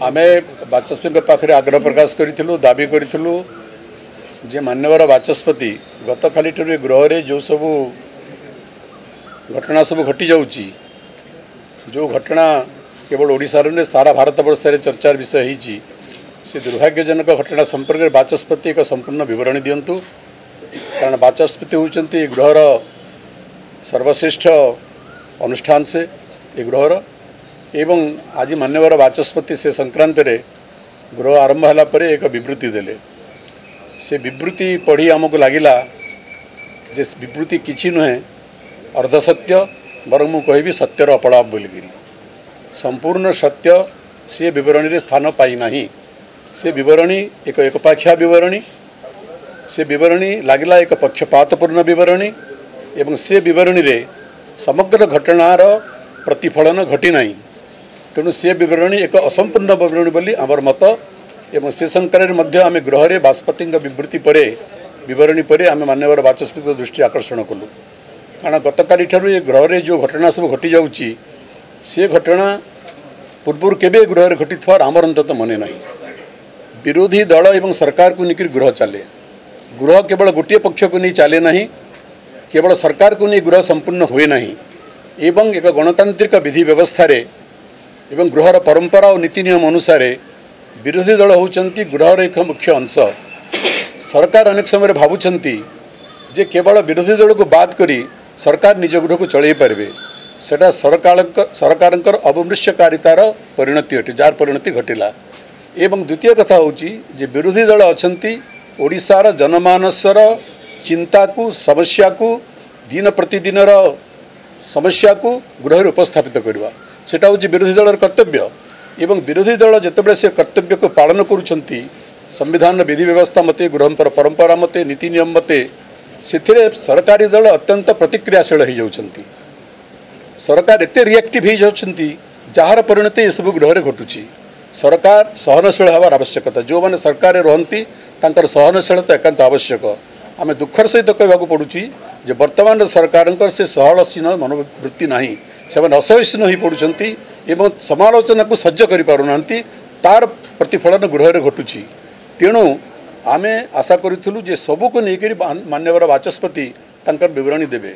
आमे बाचस्पति पाखे आग्रह प्रकाश करूँ दाबी करूँ जे मान्यवर बाचस्पति गत खाली गृह रे जो सब घटना सब घटी जाऊँगी जो घटना केवल ओडिशा रे सारा भारत वर्ष में चर्चार विषय होती से दुर्भाग्यजनक घटना संपर्क में बाचस्पति एक संपूर्ण विवरणी दिंतु कारण बाचस्पति होती गृहर सर्वश्रेष्ठ अनुष्ठान से ये गृहर एवं आज मान्यवर बाचस्पति से संक्रांत रे गृह आरंभ होला परे एक विवृत्ति देले से विवृत्ति पढ़ी आमको लगिला जे विवृत्ति किछि नुहे अर्धसत्य बरं मु कहबी सत्यर अपलाप बोलिगिरी संपूर्ण सत्य से विवरणी रे स्थान पाई नाही से विवरणी एक एकपाखिया विवरणी से विवरणी लगिला एक पक्षपातपूर्ण विवरणी एवं से विवरणी रे समग्र घटनार प्रतिफलन घटी नाही तेणु से विवरणी एक असंपूर्ण विवरणी बोली आमर मत एवं से संकर आम गृह रे बाचस्पति विवृत्ति परे विवरणी परे आम मान्यवर बाचस्पति दृष्टि आकर्षण कलु कारण गतकाली ठारू ये गृह रे जो घटना सब घटी जाउची से घटना पूर्व केबे गृह रे घटी थार आमर अंत मने नहीं विरोधी दल एवं सरकार को लेकर गृह चले गृह केवल गोटे पक्ष को नहीं चले नहीं केवल सरकार को नहीं गृह संपूर्ण हुए नहीं एवं एक गणतांत्रिक विधि व्यवस्था रे एवं गृहर परंपरा और नीति नियम अनुसार विरोधी दल होउचंती गृहर एक मुख्य अंश सरकार अनेक समय भावुचंती जे केवल विरोधी दल को बात करी सरकार निज गृह को चलई पारे सेटा सरकार अवमृष्यकारितार परिणति अटे जार परिणति घटिला एवं द्वितीय कथा होची जे विरोधी दल अछंती ओडिशार जनमानसर चिंता को समस्या को दिन प्रतिदिन समस्या को गृह उपस्थापित करवा सेटा होची विरोधी दलर कर्तव्य एवं विरोधी दल जितेबाला से कर्तव्य को पालन करुछंती संविधान विधि व्यवस्था मते गृह परंपरा मते नीति नियम मते से सरकारी दल अत्यंत प्रतिक्रियाशील हो जाउछंती सरकार एते रिएक्टिव हो जाउछंती जार परिणति ये सब गृह घटुची सरकार सहनशील हवार आवश्यकता जो मैंने सरकार रहती तांकर सहनशीलता एकांत आवश्यक आम दुखर सहित कहवाक पड़ुची जे वर्तमान सरकार से सहनशील मनोवृत्ति नहीं से असहिष्णु हो पड़ुंट एवं समालोचना को सज्ज करें तार प्रतिफलन गृह घटुची तेणु आमे आशा करूँ जे सबको लेकर मान्यवर बाचस्पति तांकर विवरणी देवे।